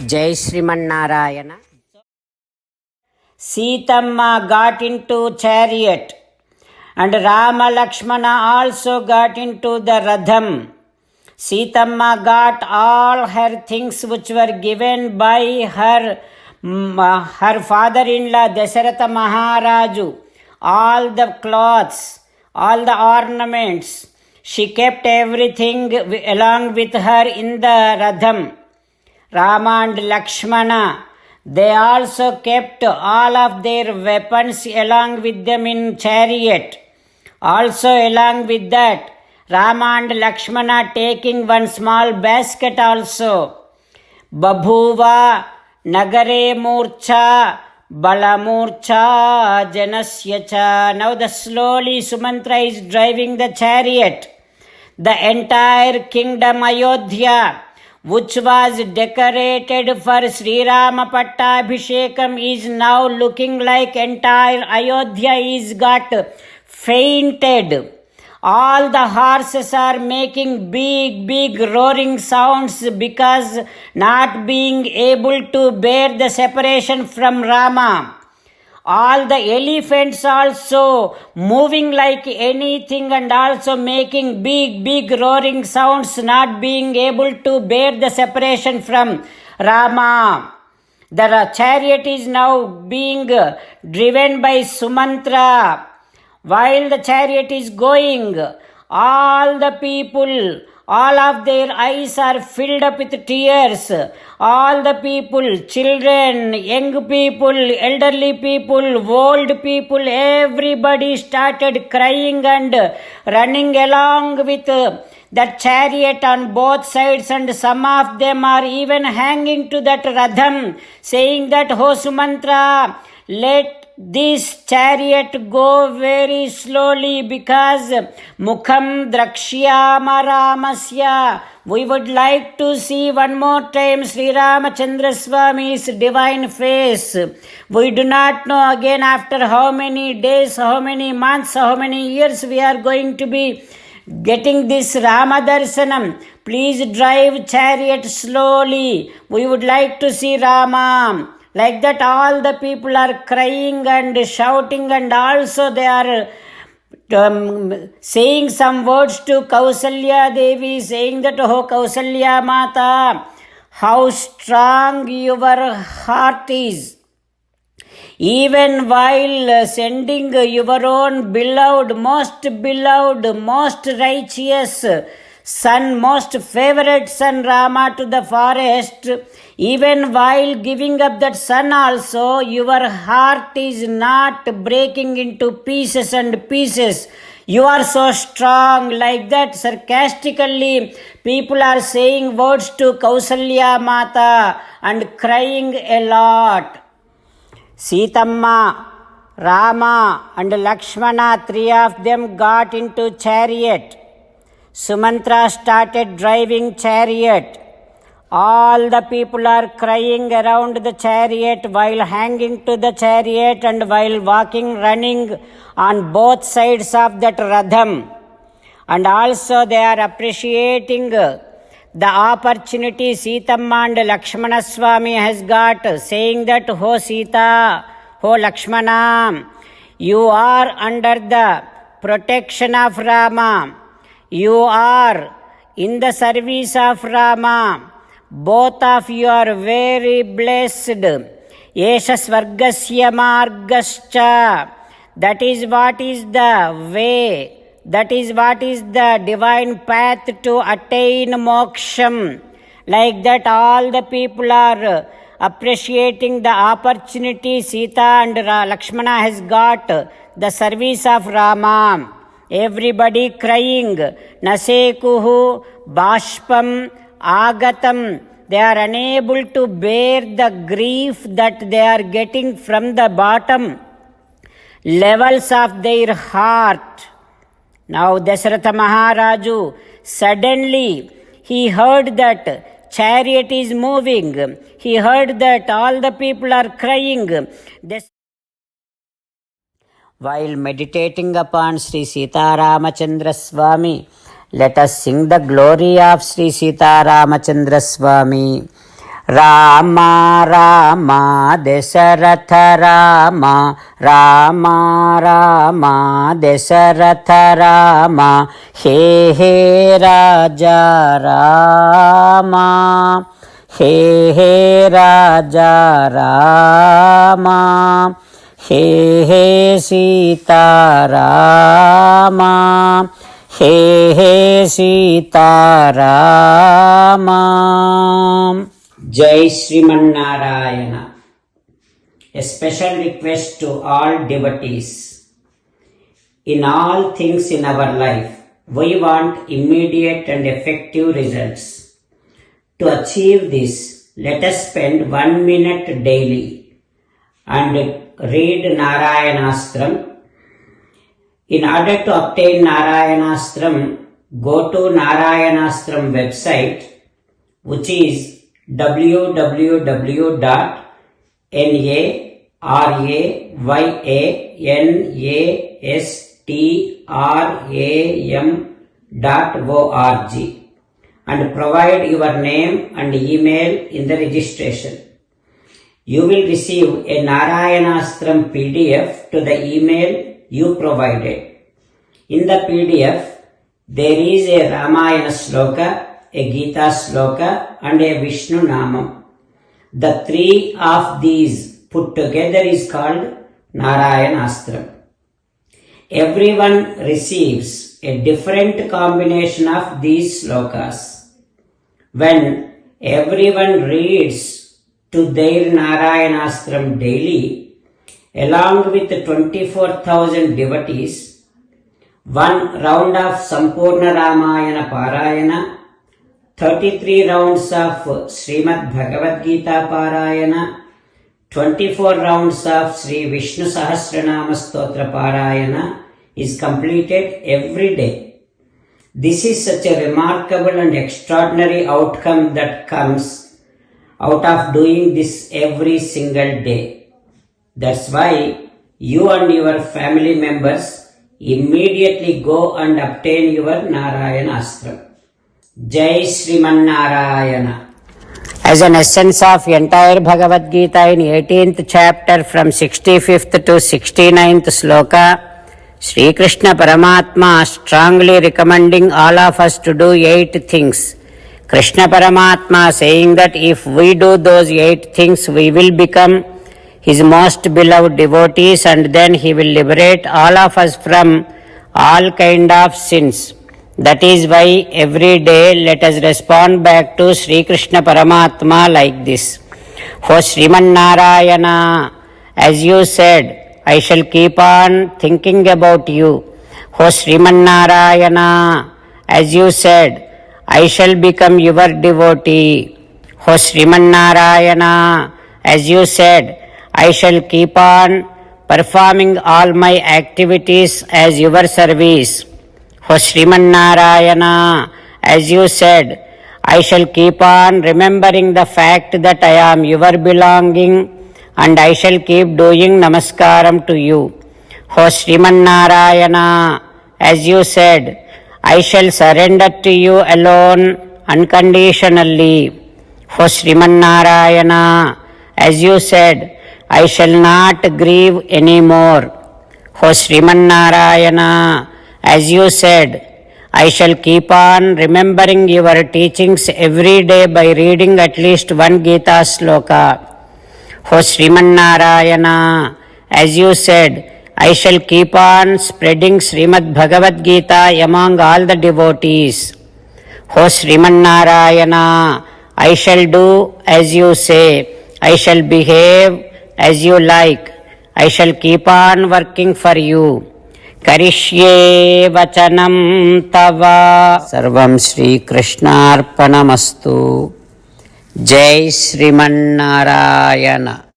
Jai Sriman Sitama got into chariot, and Rama Lakshmana also got into the Radham. Sitama got all her things which were given by her father-in-law Dasharatha Maharaju, all the clothes, all the ornaments. She kept everything along with her in the Radham. Rama and Lakshmana, they also kept all of their weapons along with them in chariot. Also along with that, Rama and Lakshmana taking one small basket also. Babhuva nagare murcha balamurcha janasya cha. Now the slowly Sumantra is driving the chariot. The entire kingdom Ayodhya, which was decorated for Sri Rama Pattabhishekam, is now looking like entire Ayodhya is got fainted. All the horses are making big roaring sounds because not being able to bear the separation from Rama. All the elephants also moving like anything and also making big roaring sounds, not being able to bear the separation from Rama. The chariot is now being driven by Sumantra. While the chariot is going, all the people, all of their eyes are filled up with tears. All the people, children, young people, elderly people, old people, everybody started crying and running along with that chariot on both sides, and some of them are even hanging to that Radham, saying that, "Ho Sumantra, let this chariot go very slowly because Mukham Drakshyama Ramasya." We would like to see one more time Sri Ramachandra Swami's divine face. We do not know again after how many days, how many months, how many years we are going to be getting this Rama Darshanam. Please drive chariot slowly. We would like to see Rama. Like that, all the people are crying and shouting, and also they are saying some words to Kausalya Devi, saying that, "Oh Kausalya Mata, how strong your heart is. Even while sending your own beloved, most righteous son, most favorite son Rama to the forest, even while giving up that son also, your heart is not breaking into pieces and pieces. You are so strong." Like that, sarcastically, people are saying words to Kausalya Mata and crying a lot. Sitamma, Rama and Lakshmana, three of them got into chariot. Sumantra started driving chariot. All the people are crying around the chariot while hanging to the chariot and while walking, running on both sides of that Radham. And also they are appreciating the opportunity Sitamma and Lakshmana Swami has got, saying that, "Ho Sita, ho Lakshmana, you are under the protection of Rama. You are in the service of Rama. Both of you are very blessed. Esha Swargasya Margascha." That is what is the way. That is what is the divine path to attain moksham. Like that, all the people are appreciating the opportunity Sita and Lakshmana has got, the service of Rama. Everybody crying. Nasekuhu bashpam agatam. They are unable to bear the grief that they are getting from the bottom levels of their heart. Now Dasharatha Maharaju, suddenly he heard that chariot is moving. He heard that all the people are crying. While meditating upon Sri Sita Ramachandra Swami, let us sing the glory of Sri Sita Ramachandra Swami. Rama Rama Dasharatha Rama Rama Rama Dasharatha Rama హే హే రాజా రామ హే హే రాజా రామ హే హే సీతారామ హే హే సీతారామ. జై Srimannarayana. A special request to all devotees. In all things in our life, we want immediate and effective results. To achieve this, let us spend 1 minute daily and read Narayanastram. In order to obtain Narayanastram, go to Narayanastram website, which is www.narayanastram.org and provide your name and email in the registration. You will receive a Narayanastram PDF to the email you provided. In the PDF, there is a Ramayana Sloka, a Gita Sloka and a Vishnu Namam. The three of these put together is called Narayanastram. Everyone receives a different combination of these slokas. When everyone reads to their Narayanastram daily, along with 24,000 devotees, one round of Sampurna Ramayana Parayana, 33 rounds of Srimad Bhagavad Gita Parayana, 24 rounds of Sri Vishnu Sahasranama Stotra Parayana is completed every day. This is such a remarkable and extraordinary outcome that comes out of doing this every single day. That's why you and your family members immediately go and obtain your Narayanastram. Jai Srimannarayana. As an essence of entire Bhagavad Gita in 18th chapter from 65th to 69th sloka, Sri Krishna Paramatma strongly recommending all of us to do 8 things. Krishna Paramatma saying that if we do those 8 things, we will become His most beloved devotees and then He will liberate all of us from all kind of sins. That is why every day let us respond back to Sri Krishna Paramatma like this. O Srimannarayana, as you said, I shall keep on thinking about you. O Srimannarayana, as you said, I shall become your devotee. O Srimannarayana, as you said, I shall keep on performing all my activities as your service. O Srimannarayana, as you said, I shall keep on remembering the fact that I am your belonging and I shall keep doing namaskaram to you. O Srimannarayana, as you said, I shall surrender to you alone unconditionally. O Srimannarayana, as you said, I shall not grieve anymore. O Srimannarayana, as you said, I shall keep on remembering your teachings every day by reading at least 1 Gita sloka. O Srimannarayana, as you said, I shall keep on spreading Srimad Bhagavad Gita among all the devotees. O Srimannarayana, I shall do as you say. I shall behave as you like. I shall keep on working for you. Karishye vachanam tava. Sarvam Shri Krishnarpanamastu. Jai Srimannarayana.